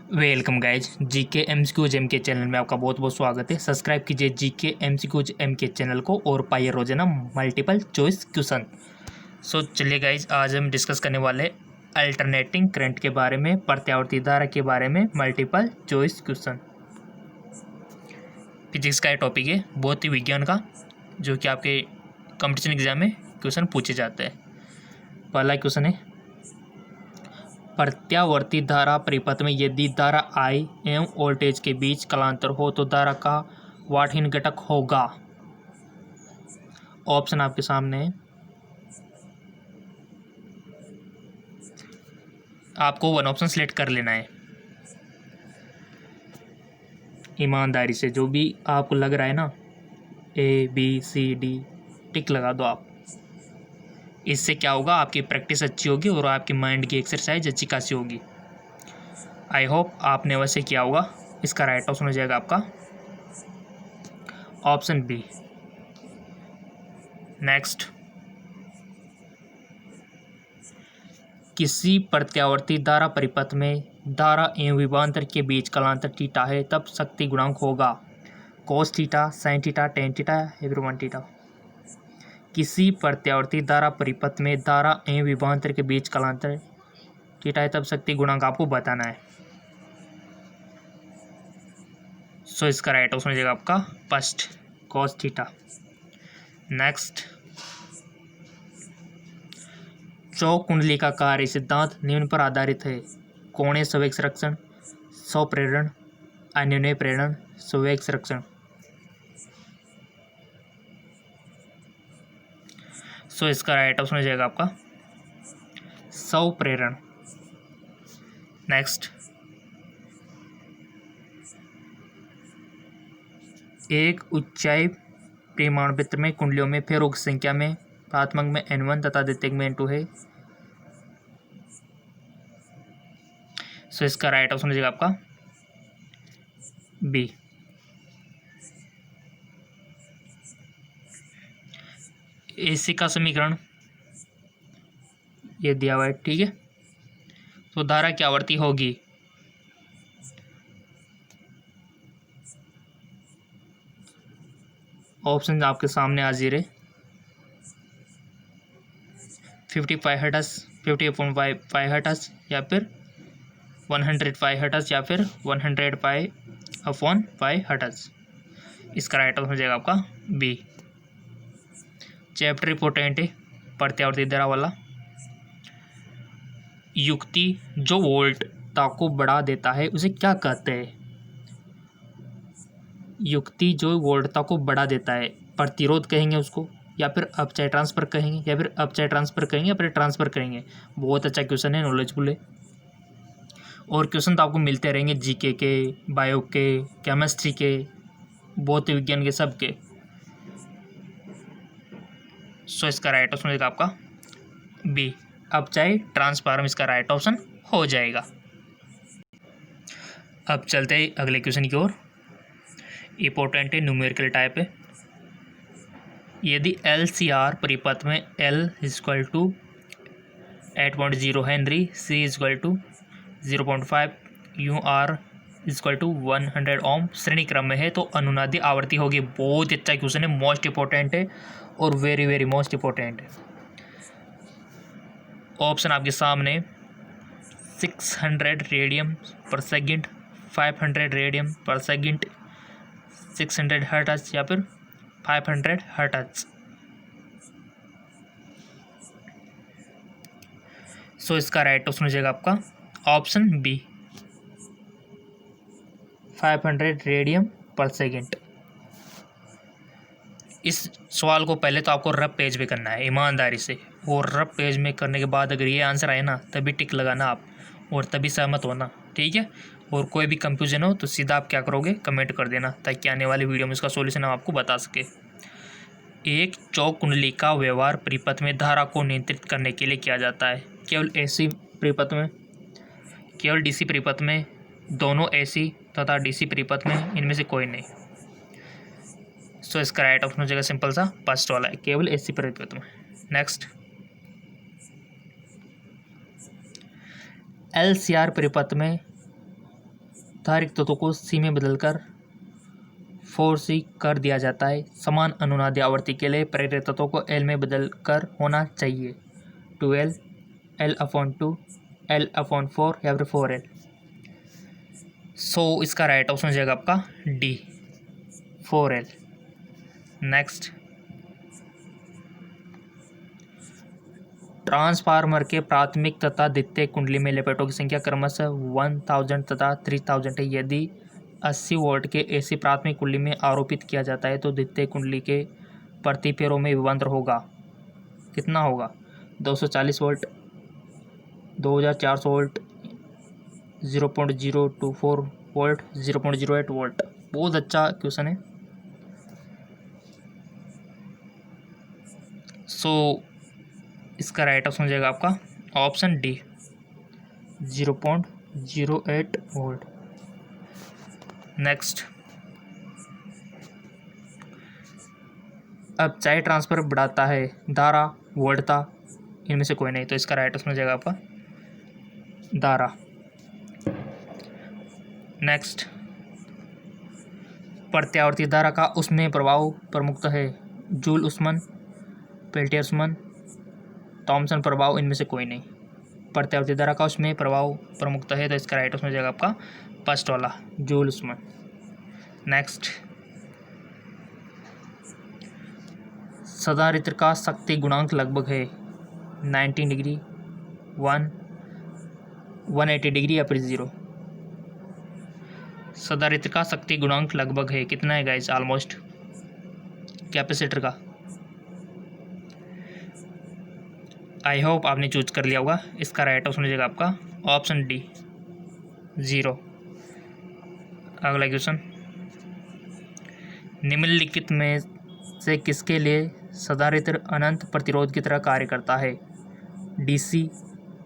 Welcome guys GK MCQs M K channel में आपका बहुत बहुत स्वागत है। सब्सक्राइब कीजिए GK MCQs M K channel को और पाइए रोजाना मल्टीपल चॉइस क्वेश्चन। चलिए गाइज, आज हम डिस्कस करने वाले अल्टरनेटिंग करंट के बारे में, प्रत्यावर्ती धारा के बारे में, मल्टीपल चॉइस क्वेश्चन। फिजिक्स का टॉपिक है, भौतिक विज्ञान का, जो कि आपके कंपटीशन एग्जाम में क्वेश्चन पूछे जाते हैं। पहला क्वेश्चन है, प्रत्यावर्ती धारा परिपथ में यदि धारा I एवं वोल्टेज के बीच कालांतर हो तो धारा का वाटहीन घटक होगा। ऑप्शन आपके सामने है। आपको वन ऑप्शन सिलेक्ट कर लेना है। ईमानदारी से जो भी आपको लग रहा है ना, ABCD टिक लगा दो आप। इससे क्या होगा, आपकी प्रैक्टिस अच्छी होगी और आपकी माइंड की एक्सरसाइज अच्छी खासी होगी। आई होप आपने वैसे किया होगा। इसका राइट ऑप्शन हो जाएगा आपका ऑप्शन बी। नेक्स्ट, किसी प्रत्यावर्ती धारा परिपथ में धारा एवं विभवांतर के बीच कालांतर थीटा है तब शक्ति गुणांक होगा cos theta, sin theta, tan theta या फिर 1 थीटा। किसी प्रत्यावर्ती धारा परिपथ में धारा एवं विभवांतर के बीच कालांतर थीटा है तब शक्ति गुणांक आपको बताना है। इसका राइट ऑप्शन हो जाएगा आपका फर्स्ट, cos थीटा। नेक्स्ट, चौक कुंडली का कार्य सिद्धांत निम्न पर आधारित है। कोणीय संवेग संरक्षण, स्वप्रेरण, अन्योन्य प्रेरण, संवेग संरक्षण। इसका राइट ऑप्शन हो जाएगा आपका स्वप्रेरण। नेक्स्ट, एक उच्चाई परिमाण वृत्त में कुंडलियों में फेरों की संख्या में प्राथमिक में N1 तथा द्वितीयक में N2 है। इसका राइट ऑप्शन हो जाएगा आपका बी। AC का समीकरण ये दिया हुआ है, ठीक है। तो धारा की आवर्ती होगी ऑप्शन आपके सामने हाजिर है, 55 हर्ट्ज, 50/5 हर्ट्ज या फिर 105 हर्ट्ज या फिर 100π/5 हर्ट्ज। इसका राइट आंसर हो जाएगा आपका बी। चैप्टर इंपॉर्टेंट है, प्रत्यावर्ती धारा वाला। युक्ति जो वोल्टता को बढ़ा देता है उसे क्या कहते हैं? युक्ति जो वोल्टता को बढ़ा देता है, प्रतिरोध कहेंगे उसको, या फिर अपचाई ट्रांसफर कहेंगे, या फिर अपचाई ट्रांसफर कहेंगे, या फिर ट्रांसफर कहेंगे। बहुत अच्छा क्वेश्चन है, नॉलेजफुल है। और क्वेश्चन तो आपको मिलते रहेंगे जीके के, बायो के, केमिस्ट्री के, भौतिक विज्ञान के, सब के। इसका राइट ऑप्शन होगा आपका बी, अपचाई ट्रांसफार्म। इसका राइट ऑप्शन हो जाएगा। अब चलते हैं अगले क्वेश्चन की ओर। इंपॉर्टेंट है, न्यूमेरिकल टाइप है। यदि LCR परिपथ में L = 8.0 हेनरी, C = 0.5, UR = 100 ओम श्रेणी क्रम में है तो अनुनादी आवर्ती होगी। बहुत अच्छा क्वेश्चन है, मोस्ट इंपॉर्टेंट है और वेरी वेरी मोस्ट इंपॉर्टेंट है। ऑप्शन आपके सामने 600 रेडियन पर सेकंड, 500 रेडियन पर सेकंड, 600 हर्ट्ज या फिर 500 हर्ट्ज। इसका राइट ऑप्शन हो जाएगा आपका ऑप्शन बी, 500 रेडियन पर सेकंड। इस सवाल को पहले तो आपको रफ पेज पे करना है ईमानदारी से, और रफ पेज में करने के बाद अगर ये आंसर आए ना तभी टिक लगाना आप, और तभी सहमत होना, ठीक है। और कोई भी कंफ्यूजन हो तो सीधा आप क्या करोगे, कमेंट कर देना, ताकि आने वाली वीडियो में इसका सॉल्यूशन हम आपको बता सके। एक चौक कुंडली का व्यवहार परिपथ में धारा को नियंत्रित करने के लिए किया जाता है। केवल AC परिपथ में, केवल DC परिपथ में, दोनों AC तथा DC परिपथ में, इनमें से कोई नहीं। इसका राइट ऑप्शन हो जाएगा सिंपल सा फर्स्ट वाला है, केवल AC परिपथ में। नेक्स्ट, LCR परिपथ में धारिक तत्वों को सी में बदलकर 4C कर दिया जाता है। समान अनुनादी आवृत्ति के लिए प्रेरक तत्वों को L में बदलकर होना चाहिए 2L, L/2, L/4 या फिर 4L। सो इसका राइट ऑप्शन हो जाएगा आपका डी 4L। नेक्स्ट, ट्रांसफार्मर के प्राथमिक तथा द्वितीयक कुंडली में लेपेटों की संख्या क्रमशः 1000 तथा 3000 है। यदि 80 वोल्ट के एसी प्राथमिक कुंडली में आरोपित किया जाता है तो द्वितीयक कुंडली के प्रति फेरों में विभवांतर होगा, कितना होगा? 240 वोल्ट, 2400 वोल्ट, 0.024 वोल्ट, 0.08 वोल्ट। बहुत अच्छा क्वेश्चन है। सो इसका राइट ऑप्शन हो जाएगा आपका ऑप्शन डी 0.08 वोल्ट। नेक्स्ट, अब चाहे ट्रांसफर बढ़ाता है धारा वोल्टता, इनमें से कोई नहीं, तो इसका राइट ऑप्शन हो जाएगा आपका धारा। नेक्स्ट, प्रत्यावर्ती धारा का उसमें प्रभाव प्रमुख है जूल उस्मन, पेल्टियर उस्मन, थॉमसन प्रभाव, इनमें से कोई नहीं। प्रत्यावर्ती धारा का उसमें प्रभाव प्रमुख है, तो इसका राइट ऑप्शन हो जाएगा आपका फर्स्ट वाला जूल उस्मन। नेक्स्ट, संधारित्र का शक्ति गुणांक लगभग है 90 डिग्री, 180 डिग्री या फिर 0। संधारित्र का शक्ति गुणांक लगभग है कितना है गाइस? ऑलमोस्ट कैपेसिटर का। आई होप आपने चूज कर लिया होगा। इसका राइट ऑप्शन हो जाएगा आपका ऑप्शन डी 0। अगला क्वेश्चन, निम्नलिखित में से किसके लिए संधारित्र अनंत प्रतिरोध की तरह कार्य करता है? डीसी,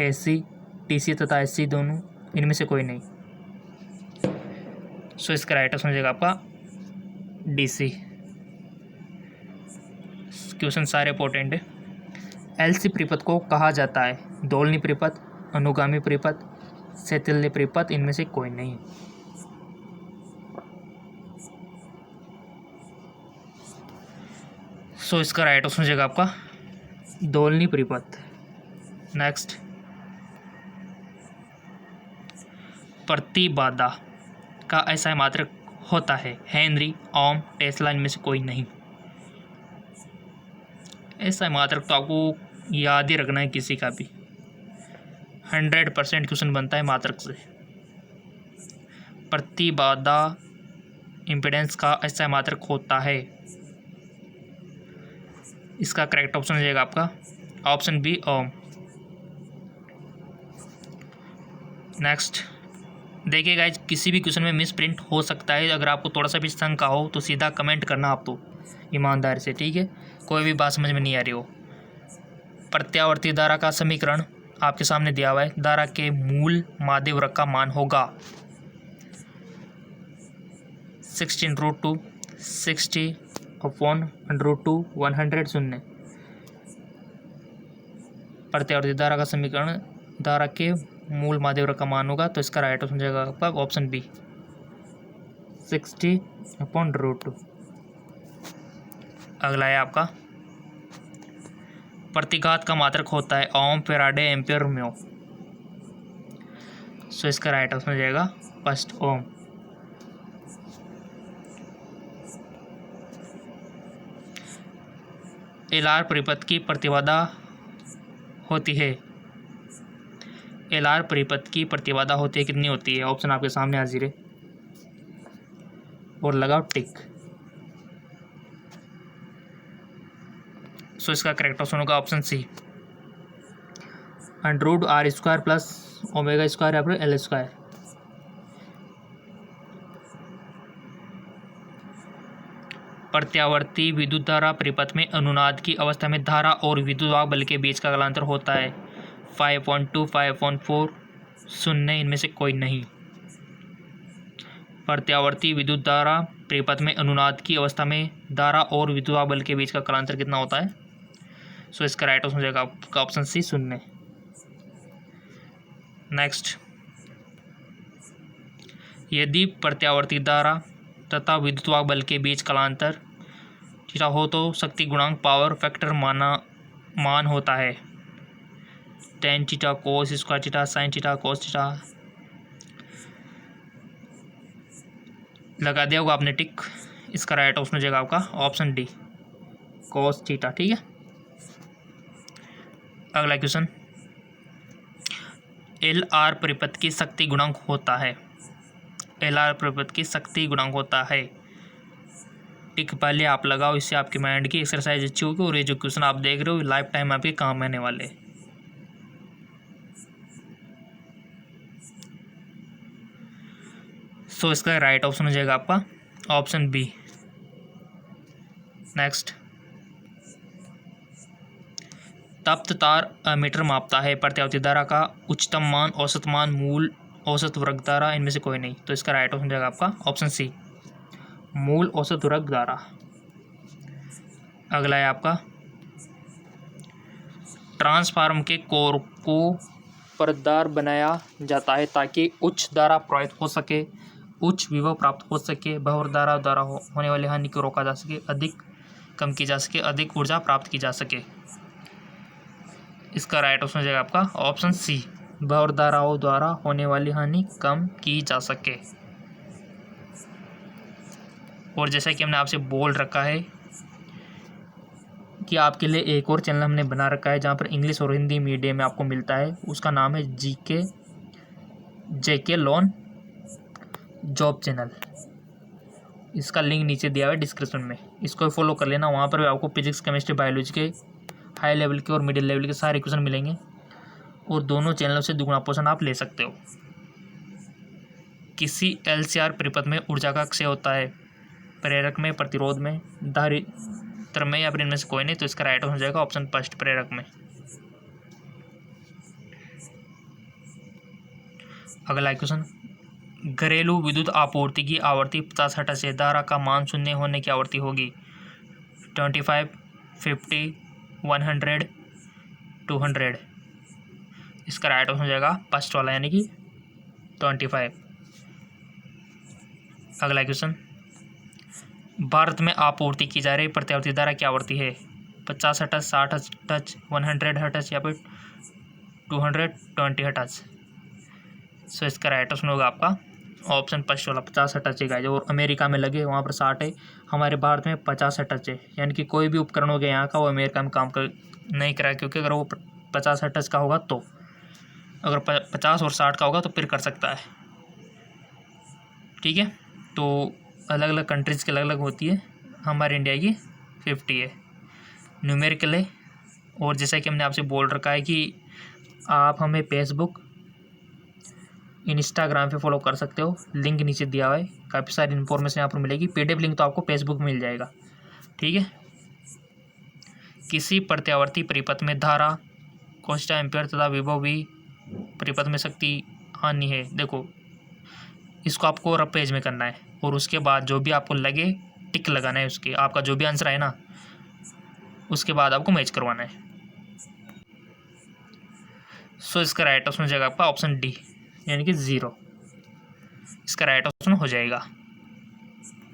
एसी, टीसी तथा एसी दोनों, इनमें से कोई नहीं। सो इसका राइट ऑप्शन हो जाएगा आपका डीसी। क्वेश्चन सारे इंपॉर्टेंट है। एलसी परिपथ को कहा जाता है दोलनी परिपथ, अनुगामी परिपथ, शैथिल्य परिपथ, इनमें से कोई नहीं। सो इसका राइट ऑप्शन हो जाएगा आपका दोलनी परिपथ। नेक्स्ट, प्रतिबाधा का ऐसा मात्रक होता है हेनरी, ओम, टेस्ला, इनमें से कोई नहीं। ऐसा मात्रक तो आपको याद ही रखना है किसी का भी, 100% क्वेश्चन बनता है मात्रक से। प्रतिबाधा इम्पीडेंस का ऐसा मात्रक होता है, इसका करेक्ट ऑप्शन हो जाएगा आपका ऑप्शन बी ओम। नेक्स्ट, देखिए गाइज, किसी भी क्वेश्चन में मिस प्रिंट हो सकता है। अगर आपको थोड़ा सा भी शंका हो तो सीधा कमेंट करना आप तो ईमानदारी से, ठीक है? कोई भी बात समझ में नहीं आ रही हो। प्रत्यावर्ती धारा का समीकरण आपके सामने दिया हुआ है। धारा के मूल माध्य वर्ग का मान होगा 16√2 60/√2 100 शून्य। प्रत्यावर्ती धारा का समीकरण धारा के मूल माध्य वर्ग का मान होगा, तो इसका राइट ऑप्शन जाएगा आपका ऑप्शन बी 60/√2। अगला है आपका, प्रतिघात का मात्रक होता है ओम, फैराडे, एम्पियर, म्यो। सो इसका राइट ऑप्शन हो जाएगा फर्स्ट ओम। एलआर परिपथ की प्रतिबाधा होती है, एलआर परिपथ की प्रतिबाधा होती है, कितनी होती है? ऑप्शन आपके सामने हाजिर है और लगाओ टिक। सो इसका करेक्ट ऑप्शन होगा ऑप्शन सी √r² प्लस ω² या फिर L²। प्रत्यावर्ती विद्युत धारा परिपथ में अनुनाद की अवस्था में धारा और विद्युत बल के बीच का कालांतर होता है 5/2 5/4 शून्य, इनमें से कोई नहीं। प्रत्यावर्ती विद्युत धारा परिपथ में अनुनाद की अवस्था में धारा और विद्युत बल के बीच का कालांतर कितना होता है? सो इसका राइट ऑप्शन हो जाएगा आपका ऑप्शन सी 0। नेक्स्ट, यदि प्रत्यावर्ती धारा तथा विद्युत बल के बीच कालांतर थीटा हो तो शक्ति गुणांक पावर फैक्टर मान होता है tan theta cos square theta sine theta cos theta. लगा दिया होगा आपने टिक। इसका राइट ऑप्शन हो जाएगा आपका ऑप्शन डी कोस थीटा। ठीक है, अगला क्वेश्चन, एल आर परिपथ की शक्ति गुणांक होता है। एल आर परिपथ की शक्ति गुणांक होता है। टिक पहले आप लगाओ, इससे आपके माइंड की एक्सरसाइज अच्छी होगी और ये जो क्वेश्चन आप देख रहे हो लाइफ टाइम आपके काम आने वाले। सो इसका राइट ऑप्शन हो जाएगा आपका ऑप्शन बी। नेक्स्ट, तप्त तार अमीटर मापता है प्रत्यावर्ती धारा का उच्चतम मान, औसत मान, मूल, औसत वर्ग धारा, इनमें से कोई नहीं। तो इसका राइट ऑप्शन हो जाएगा आपका ऑप्शन सी मूल औसत वर्ग धारा। अगला है आपका, ट्रांसफार्मर के कोर को परतदार बनाया जाता है ताकि उच्च धारा प्रवाहित हो सके, उच्च विभव प्राप्त हो सके, बहुवर्ग धारा द्वारा होने वाली हानि को रोका जा सके, अधिक कम की जा सके, अधिक ऊर्जा प्राप्त की जा सके। इसका राइट ऑप्शन हो जाएगा आपका ऑप्शन सी बहुवर्ग धाराओं द्वारा होने वाली हानि कम की जा सके। और जैसा कि हमने आपसे बोल रखा है कि आपके लिए एक और चैनल हमने बना रखा है जहाँ पर इंग्लिश और हिंदी मीडियम में आपको मिलता है, उसका नाम है जेके लॉन जॉब चैनल। इसका लिंक नीचे दिया हुआ है डिस्क्रिप्शन में, इसको फॉलो कर लेना। वहाँ पर भी आपको फिजिक्स, केमिस्ट्री, बायोलॉजी के हाई लेवल के और मिडिल लेवल के सारे क्वेश्चन मिलेंगे और दोनों चैनलों से दुगुना पोर्शन आप ले सकते हो। किसी एलसीआर परिपथ में ऊर्जा का क्षय होता है, प्रेरक में, प्रतिरोध में, धारित्र में, या फिर इनमें से कोई नहीं। तो इसका राइट हो जाएगा ऑप्शन फर्स्ट प्रेरक में। अगला क्वेश्चन, घरेलू विद्युत आपूर्ति की आवृत्ति 50 हर्ट्ज से धारा का मान शून्य होने की आवृत्ति होगी 25, 50, 100, 200। इसका राइट ऑप्शन हो जाएगा फर्स्ट वाला यानी कि 25। अगला क्वेश्चन, भारत में आपूर्ति की जा रही प्रत्यावर्ती धारा की आवृत्ति है 50 हर्ट्ज, 60 हर्ट्ज, 100 हर्ट्ज या फिर 220 हर्ट्ज। सो इसका राइट ऑप्शन होगा आपका ऑप्शन फर्स्ट वाला 50 हर्ट्ज है। जो अमेरिका में लगे वहाँ पर 60 है, हमारे भारत में 50 हर्ट्ज है। यानी कि कोई भी उपकरण हो गया यहाँ का वो अमेरिका में काम कर नहीं करा, क्योंकि अगर वो 50 हर्ट्ज का होगा तो, अगर 50 और 60 का होगा तो फिर कर सकता है। ठीक है, तो अलग अलग कंट्रीज़ की अलग अलग होती है। हमारे इंडिया की 50 है, न्यूमेरिकल है। और जैसा कि हमने आपसे बोल रखा है कि आप हमें फेसबुक, इंस्टाग्राम पे फॉलो कर सकते हो, लिंक नीचे दिया हुआ है। काफ़ी सारी इन्फॉर्मेशन यहाँ पर मिलेगी। पीडीएफ लिंक तो आपको फेसबुक में मिल जाएगा। ठीक है, किसी प्रत्यावर्ती परिपथ में धारा कोष्ठा एम्पियर तथा विभव भी परिपथ में शक्ति हानि है। देखो, इसको आपको रफ पेज में करना है और उसके बाद जो भी आपको लगे टिक लगाना है। उसके आपका जो भी आंसर है ना, उसके बाद आपको मैच करवाना है। सो इसका राइट ऑप्शन हो जाएगा आपका ऑप्शन डी यानी कि 0। इसका राइट ऑप्शन हो जाएगा।